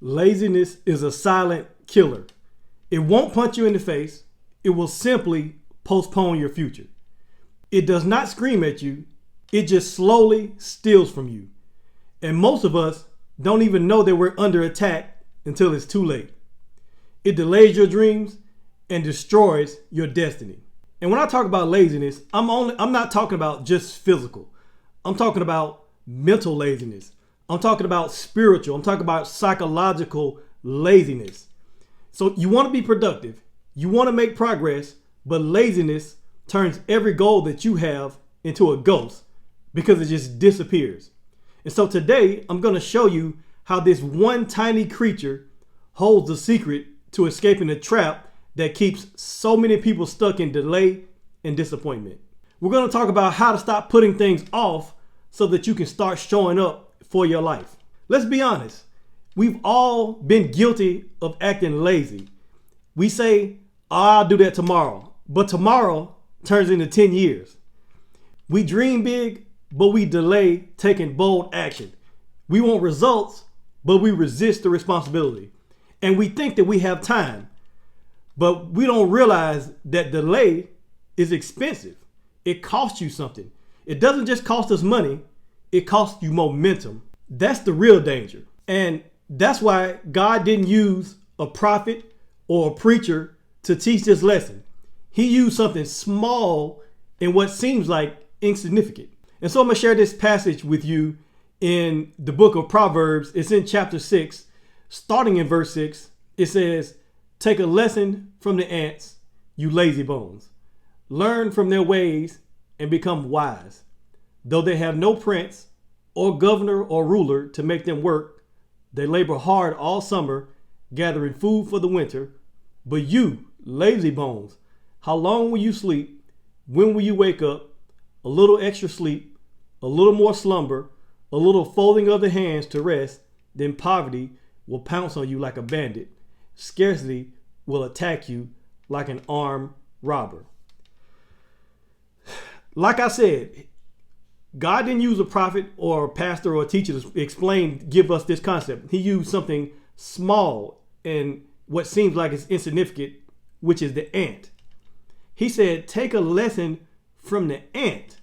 Laziness is a silent killer. It won't punch you in the face. It will simply postpone your future. It does not scream at you. It just slowly steals from you. And most of us don't even know that we're under attack until it's too late. It delays your dreams and destroys your destiny. And when I talk about laziness, I'm not talking about just physical. I'm talking about mental laziness. I'm talking about spiritual. I'm talking about psychological laziness. So you want to be productive. You want to make progress, but laziness turns every goal that you have into a ghost because it just disappears. And so today I'm going to show you how this one tiny creature holds the secret to escaping the trap that keeps so many people stuck in delay and disappointment. We're going to talk about how to stop putting things off so that you can start showing up for your life. Let's be honest. We've all been guilty of acting lazy. We say, I'll do that tomorrow. But tomorrow turns into 10 years. We dream big, but we delay taking bold action. We want results, but we resist the responsibility. And we think that we have time, but we don't realize that delay is expensive. It costs you something. It doesn't just cost us money, it costs you momentum. That's the real danger. And that's why God didn't use a prophet or a preacher to teach this lesson. He used something small in what seems like insignificant. And so I'm going to share this passage with you in the book of Proverbs. It's in chapter 6, starting in verse 6. It says, "Take a lesson from the ants, you lazy bones. Learn from their ways and become wise. Though they have no prince or governor or ruler to make them work, they labor hard all summer, gathering food for the winter. But you, lazy bones, how long will you sleep? When will you wake up? A little extra sleep, a little more slumber, a little folding of the hands to rest, then poverty will pounce on you like a bandit. Scarcity will attack you like an armed robber." Like I said, God didn't use a prophet or a pastor or a teacher to give us this concept. He used something small and what seems like it's insignificant, which is the ant. He said, take a lesson from the ant,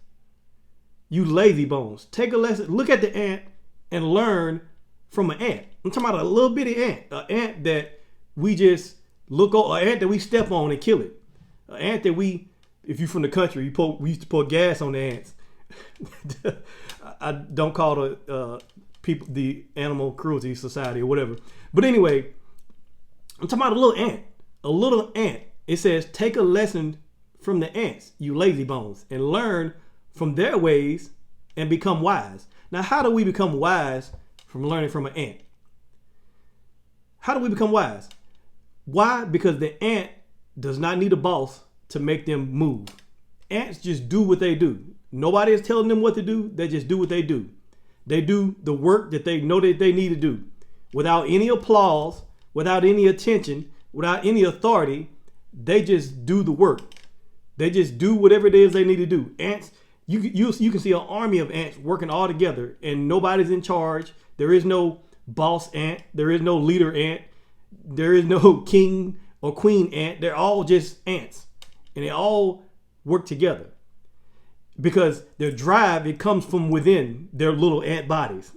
you lazy bones. Take a lesson, look at the ant and learn from an ant. I'm talking about a little bitty ant, an ant that we just look on, an ant that we step on and kill it. An ant that if you're from the country, we used to pour gas on the ants. I don't call the Animal Cruelty Society or whatever. But anyway, I'm talking about a little ant. A little ant. It says, take a lesson from the ants, you lazy bones, and learn from their ways and become wise. Now, how do we become wise from learning from an ant? How do we become wise? Why? Because the ant does not need a boss to make them move. Ants just do what they do. Nobody is telling them what to do. They just do what they do. They do the work that they know that they need to do without any applause, without any attention, without any authority. They just do the work. They just do whatever it is they need to do. Ants, you can see an army of ants working all together and nobody's in charge. There is no boss ant. There is no leader ant. There is no king or queen ant. They're all just ants and they all work together. Because their drive, it comes from within their little ant bodies.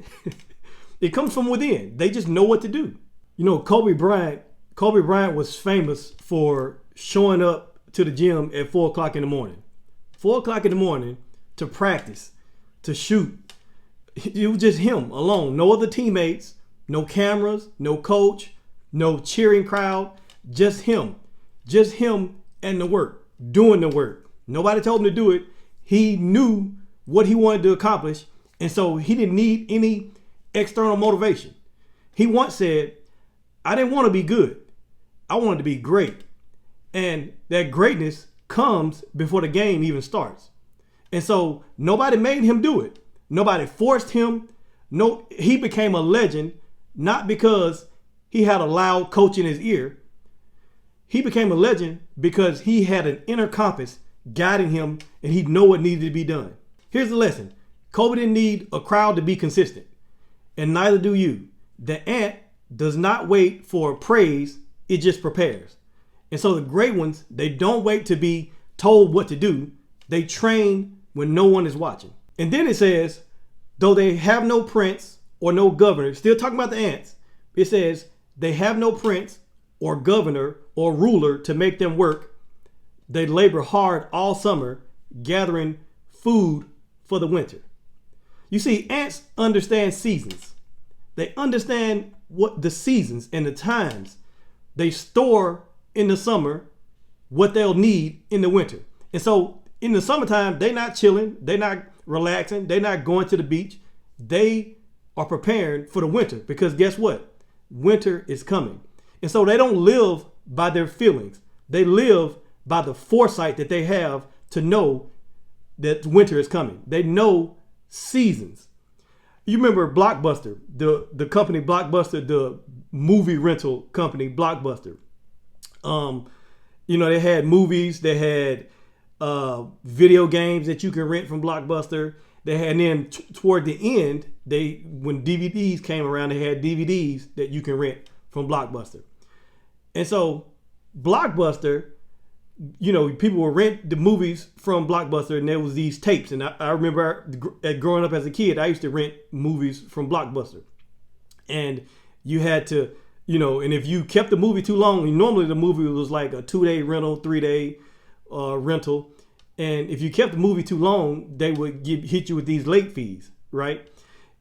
It comes from within. They just know what to do. You know, Kobe Bryant was famous for showing up to the gym at 4 o'clock in the morning. 4 o'clock in the morning to practice, to shoot. It was just him alone. No other teammates, no cameras, no coach, no cheering crowd. Just him. Just him and the work, doing the work. Nobody told him to do it. He knew what he wanted to accomplish, and so he didn't need any external motivation. He once said, I didn't want to be good. I wanted to be great. And that greatness comes before the game even starts. And so nobody made him do it. Nobody forced him. No, he became a legend, not because he had a loud coach in his ear. He became a legend because he had an inner compass guiding him and he'd know what needed to be done. Here's the lesson. Kobe didn't need a crowd to be consistent, and neither do you. The ant does not wait for praise, it just prepares. And so the great ones, they don't wait to be told what to do. They train when no one is watching. And then it says, though they have no prince or no governor, still talking about the ants, it says they have no prince or governor or ruler to make them work. They labor hard all summer, gathering food for the winter. You see, ants understand seasons. They understand what the seasons and the times. They store in the summer what they'll need in the winter. And so in the summertime, they're not chilling. They're not relaxing. They're not going to the beach. They are preparing for the winter, because guess what? Winter is coming. And so they don't live by their feelings. They live by the foresight that they have to know that winter is coming. They know seasons. You remember Blockbuster, the company Blockbuster, the movie rental company Blockbuster. They had movies, they had video games that you can rent from Blockbuster. They had, and then toward the end, when DVDs came around, they had DVDs that you can rent from Blockbuster. And so Blockbuster, people would rent the movies from Blockbuster, and there was these tapes. And I remember growing up as a kid, I used to rent movies from Blockbuster. And you had to, and if you kept the movie too long, normally the movie was like a 2-day rental, 3-day rental. And if you kept the movie too long, they would hit you with these late fees, right?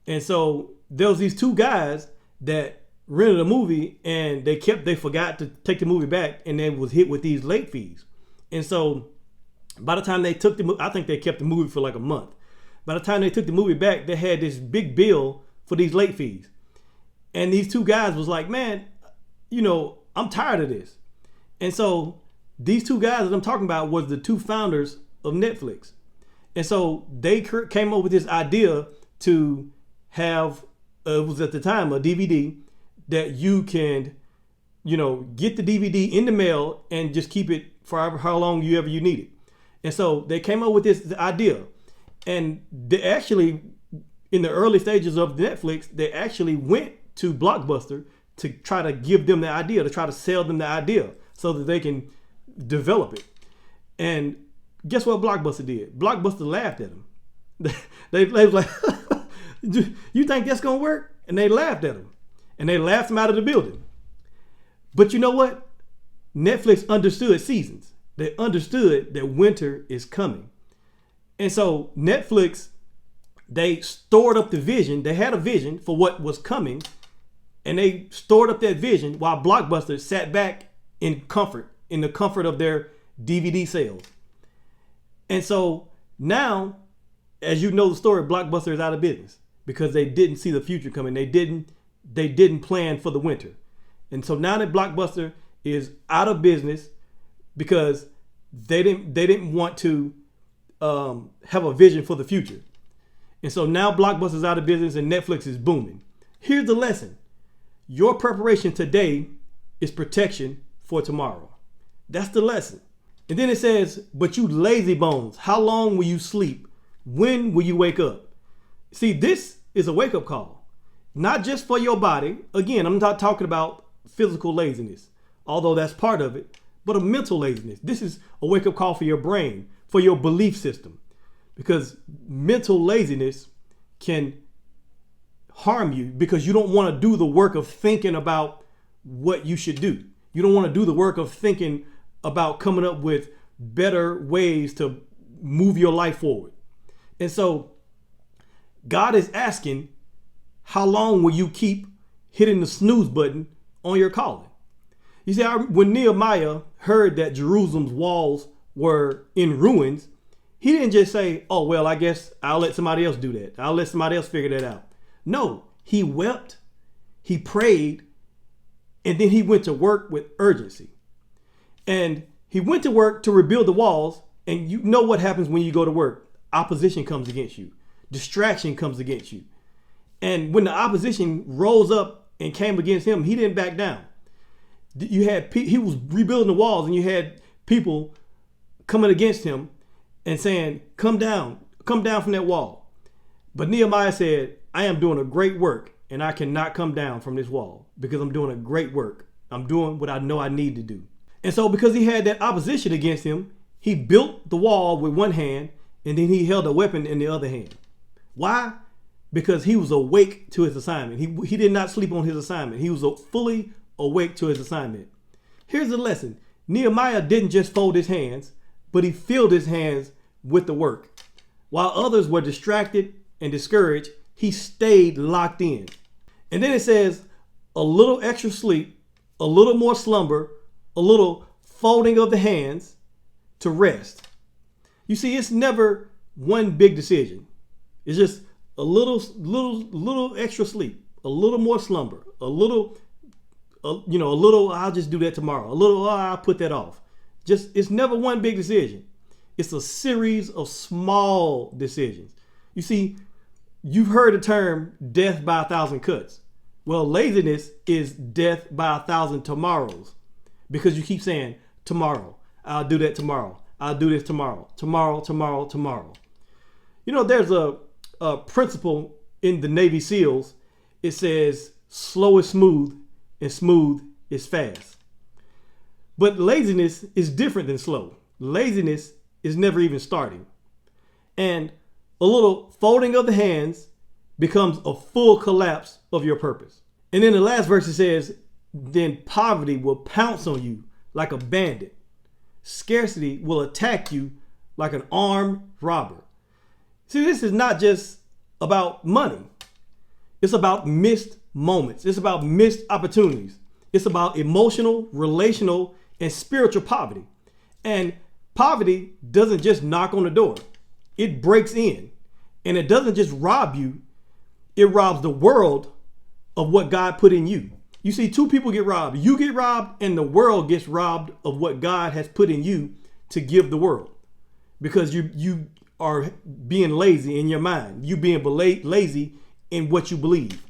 And so there was these two guys that rented a movie, and they forgot to take the movie back, and they was hit with these late fees. And so by the time they took the movie, I think they kept the movie for like a month. By the time they took the movie back, they had this big bill for these late fees. And these two guys was like, man, I'm tired of this. And so these two guys that I'm talking about was the two founders of Netflix. And so they came up with this idea to have, it was at the time a DVD that you can, get the DVD in the mail and just keep it for how long you need it. And so they came up with this idea. And they actually, in the early stages of Netflix, they actually went to Blockbuster to try to give them the idea, to try to sell them the idea so that they can develop it. And guess what Blockbuster did? Blockbuster laughed at them. They was like, you think that's going to work? And they laughed at him. And they laughed him out of the building. But you know what? Netflix understood seasons. They understood that winter is coming. And so Netflix, they stored up the vision. They had a vision for what was coming. And they stored up that vision while Blockbuster sat back in the comfort of their DVD sales. And so now, as you know the story, Blockbuster is out of business because they didn't see the future coming. They didn't plan for the winter. And so now that Blockbuster is out of business because they didn't want to have a vision for the future. And so now Blockbuster is out of business and Netflix is booming. Here's the lesson. Your preparation today is protection for tomorrow. That's the lesson. And then it says, but you lazy bones, how long will you sleep? When will you wake up? See, this is a wake-up call. Not just for your body. Again, I'm not talking about physical laziness, although that's part of it, but a mental laziness. This is a wake-up call for your brain, for your belief system. Because mental laziness can harm you because you don't want to do the work of thinking about what you should do. You don't want to do the work of thinking about coming up with better ways to move your life forward. And so God is asking, how long will you keep hitting the snooze button on your calling? You see, when Nehemiah heard that Jerusalem's walls were in ruins, he didn't just say, oh, well, I guess I'll let somebody else do that. I'll let somebody else figure that out. No, he wept, he prayed, and then he went to work with urgency. And he went to work to rebuild the walls. And you know what happens when you go to work. Opposition comes against you. Distraction comes against you. And when the opposition rose up and came against him, he didn't back down. He was rebuilding the walls, and you had people coming against him and saying, come down from that wall. But Nehemiah said, I am doing a great work. and I cannot come down from this wall because I'm doing a great work. I'm doing what I know I need to do. And so because he had that opposition against him, he built the wall with one hand and then he held a weapon in the other hand. Why? Because he was awake to his assignment. He did not sleep on his assignment. He was fully awake to his assignment. Here's the lesson. Nehemiah didn't just fold his hands, but he filled his hands with the work. While others were distracted and discouraged, he stayed locked in. And then it says, a little extra sleep, a little more slumber, a little folding of the hands to rest. You see, it's never one big decision. It's just a little extra sleep, a little more slumber, a little, I'll just do that tomorrow. A little, I'll put that off. It's never one big decision. It's a series of small decisions. You see, you've heard the term death by 1,000 cuts. Well, laziness is death by 1,000 tomorrows, because you keep saying tomorrow, I'll do that tomorrow. I'll do this tomorrow, tomorrow. You know, there's a principle in the Navy SEALs. It says slow is smooth and smooth is fast. But laziness is different than slow. Laziness is never even starting. And a little folding of the hands becomes a full collapse of your purpose. And then the last verse it says, then poverty will pounce on you like a bandit. Scarcity will attack you like an armed robber. See, this is not just about money. It's about missed moments. It's about missed opportunities. It's about emotional, relational, and spiritual poverty. And poverty doesn't just knock on the door. It breaks in. And it doesn't just rob you. It robs the world of what God put in you. You see, two people get robbed. You get robbed and the world gets robbed of what God has put in you to give the world. Because you are being lazy in your mind. You being lazy in what you believe.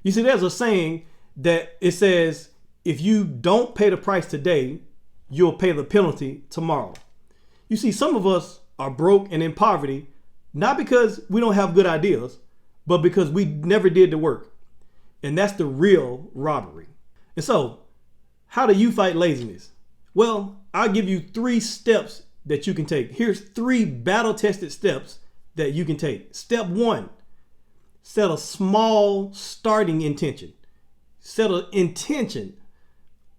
You see, there's a saying that it says, if you don't pay the price today, you'll pay the penalty tomorrow. You see, some of us are broke and in poverty, not because we don't have good ideas, but because we never did the work. And that's the real robbery. And so, how do you fight laziness? Well, I'll give you 3 steps that you can take. Here's 3 battle-tested steps that you can take. Step 1, set a small starting intention. Set an intention.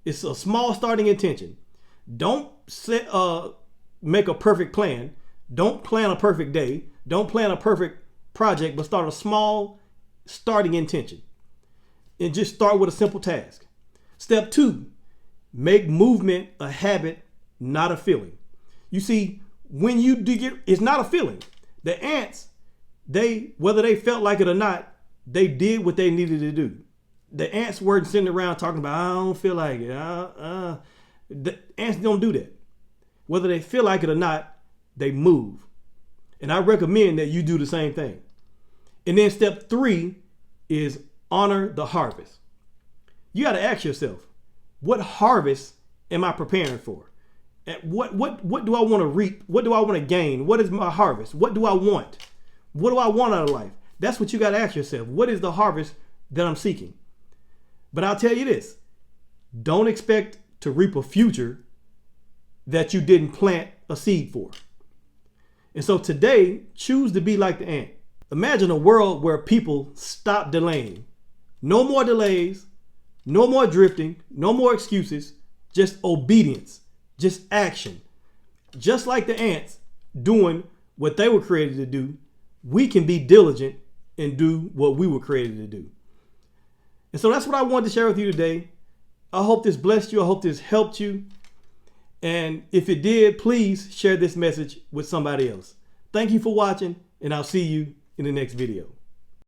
It's a small starting intention. Don't make a perfect plan. Don't plan a perfect day. Don't plan a perfect project, but start a small starting intention. And just start with a simple task. Step 2, make movement a habit, not a feeling. You see, when you it's not a feeling. The ants, whether they felt like it or not, they did what they needed to do. The ants weren't sitting around talking about, I don't feel like it. The ants don't do that. Whether they feel like it or not, they move. And I recommend that you do the same thing. And then step 3 is honor the harvest. You got to ask yourself, what harvest am I preparing for? And what do I want to reap? What do I want to gain? What is my harvest? What do I want? What do I want out of life? That's what you got to ask yourself. What is the harvest that I'm seeking? But I'll tell you this, don't expect to reap a future that you didn't plant a seed for. And so today, choose to be like the ant. Imagine a world where people stop delaying. No more delays, no more drifting, no more excuses, just obedience, just action. Just like the ants doing what they were created to do, we can be diligent and do what we were created to do. And so that's what I wanted to share with you today. I hope this blessed you. I hope this helped you. And if it did, please share this message with somebody else. Thank you for watching, and I'll see you in the next video.